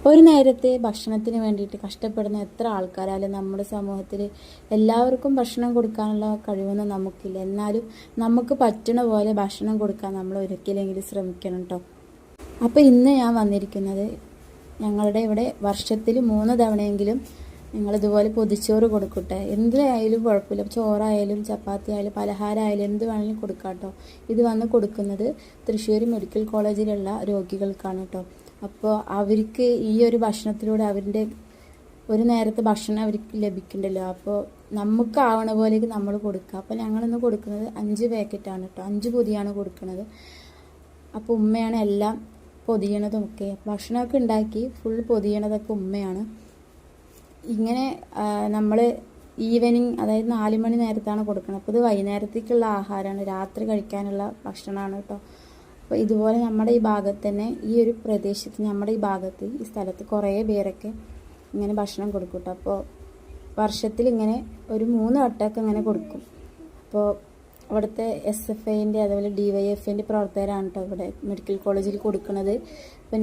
ഒരു നേരത്തെ ഭക്ഷണത്തിന് വേണ്ടിയിട്ട് കഷ്ടപ്പെടുന്ന എത്ര ആൾക്കാരായാലും നമ്മുടെ സമൂഹത്തിൽ എല്ലാവർക്കും ഭക്ഷണം കൊടുക്കാനുള്ള കഴിവൊന്നും നമുക്കില്ല. എന്നാലും നമുക്ക് പറ്റണ പോലെ ഭക്ഷണം കൊടുക്കാൻ നമ്മൾ ഒരിക്കലെങ്കിലും ശ്രമിക്കണം കേട്ടോ. അപ്പോൾ ഇന്ന് ഞാൻ വന്നിരിക്കുന്നത് ഞങ്ങളുടെ ഇവിടെ വർഷത്തിൽ 3 തവണയെങ്കിലും ഞങ്ങളിതുപോലെ പൊതിച്ചോറ് കൊടുക്കട്ടെ. എന്തായാലും കുഴപ്പമില്ല, ചോറായാലും ചപ്പാത്തി ആയാലും പലഹാരമായാലും എന്ത് വേണമെങ്കിലും കൊടുക്കാം കേട്ടോ. ഇത് വന്ന് കൊടുക്കുന്നത് തൃശ്ശൂർ മെഡിക്കൽ കോളേജിലുള്ള രോഗികൾക്കാണ് കേട്ടോ. അപ്പോൾ അവർക്ക് ഈ ഒരു ഭക്ഷണത്തിലൂടെ അവരുടെ ഒരു നേരത്തെ ഭക്ഷണം അവർക്ക് ലഭിക്കണ്ടല്ലോ. അപ്പോൾ നമുക്ക് ആവണ പോലേക്ക് നമ്മൾ കൊടുക്കുക. അപ്പോൾ ഞങ്ങളിന്ന് കൊടുക്കുന്നത് 5 പാക്കറ്റാണ് കേട്ടോ, 5 പൊതിയാണ് കൊടുക്കുന്നത്. അപ്പോൾ ഉമ്മയാണ് എല്ലാം പൊതിയണതൊക്കെ, ഭക്ഷണമൊക്കെ ഉണ്ടാക്കി ഫുൾ പൊതിയണതൊക്കെ ഉമ്മയാണ്. ഇങ്ങനെ നമ്മൾ ഈവനിങ്, അതായത് 4 മണി നേരത്താണ് കൊടുക്കുന്നത്. അപ്പോൾ ഇത് വൈകുന്നേരത്തേക്കുള്ള ആഹാരമാണ്, രാത്രി കഴിക്കാനുള്ള ഭക്ഷണമാണ് കേട്ടോ. അപ്പോൾ ഇതുപോലെ നമ്മുടെ ഈ ഭാഗത്ത് തന്നെ, ഈ ഒരു പ്രദേശത്ത്, നമ്മുടെ ഈ ഭാഗത്ത്, ഈ സ്ഥലത്ത് കുറേ പേരൊക്കെ ഇങ്ങനെ ഭക്ഷണം കൊടുക്കും കേട്ടോ. അപ്പോൾ വർഷത്തിൽ ഇങ്ങനെ ഒരു 3 വട്ടമൊക്കെ ഇങ്ങനെ കൊടുക്കും. അപ്പോൾ അവിടുത്തെ SFIൻ്റെ അതുപോലെ DYFIൻ്റെ പ്രവർത്തകരാണ് കേട്ടോ ഇവിടെ മെഡിക്കൽ കോളേജിൽ കൊടുക്കുന്നത്. അപ്പോൾ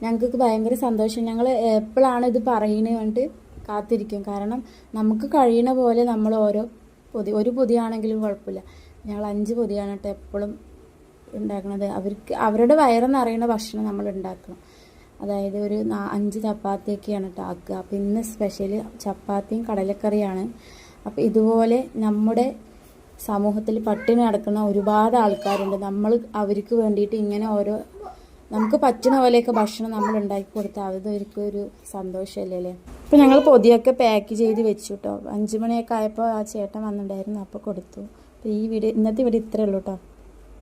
ഞങ്ങൾക്ക് ഭയങ്കര സന്തോഷം. ഞങ്ങൾ എപ്പോഴാണ് ഇത് പറയുന്നത് കണ്ടിട്ട് കാത്തിരിക്കും. കാരണം നമുക്ക് കഴിയണ പോലെ നമ്മൾ ഒരു പൊതിയാണെങ്കിലും കുഴപ്പമില്ല. ഞങ്ങൾ 5 പൊതിയാണ് കേട്ടോ എപ്പോഴും ഉണ്ടാക്കുന്നത്. അവരുടെ വയറെന്നറിയണ ഭക്ഷണം നമ്മൾ ഉണ്ടാക്കണം. അതായത് ഒരു 5 ചപ്പാത്തിയൊക്കെയാണ് കേട്ടോ ആക്കുക. അപ്പോൾ ഇന്ന് സ്പെഷ്യൽ ചപ്പാത്തിയും കടലക്കറിയാണ്. അപ്പോൾ ഇതുപോലെ നമ്മുടെ സമൂഹത്തിൽ പട്ടിണി നടക്കുന്ന ഒരുപാട് ആൾക്കാരുണ്ട്. നമ്മൾ അവർക്ക് വേണ്ടിയിട്ട് ഇങ്ങനെ നമുക്ക് പറ്റുന്ന പോലെയൊക്കെ ഭക്ഷണം നമ്മൾ ഉണ്ടാക്കി കൊടുത്താൽ അതൊരിക്കൊരു സന്തോഷമല്ലേ അല്ലേ. അപ്പോൾ ഞങ്ങൾ പൊതിയൊക്കെ പാക്ക് ചെയ്ത് വെച്ചു കേട്ടോ. 5 മണിയൊക്കെ ആയപ്പോൾ ആ ചേട്ടൻ വന്നിട്ടുണ്ടായിരുന്നു, അപ്പോൾ കൊടുത്തു. അപ്പോൾ ഇന്നത്തെ വീഡിയോ ഇത്രയേ ഉള്ളൂ കേട്ടോ.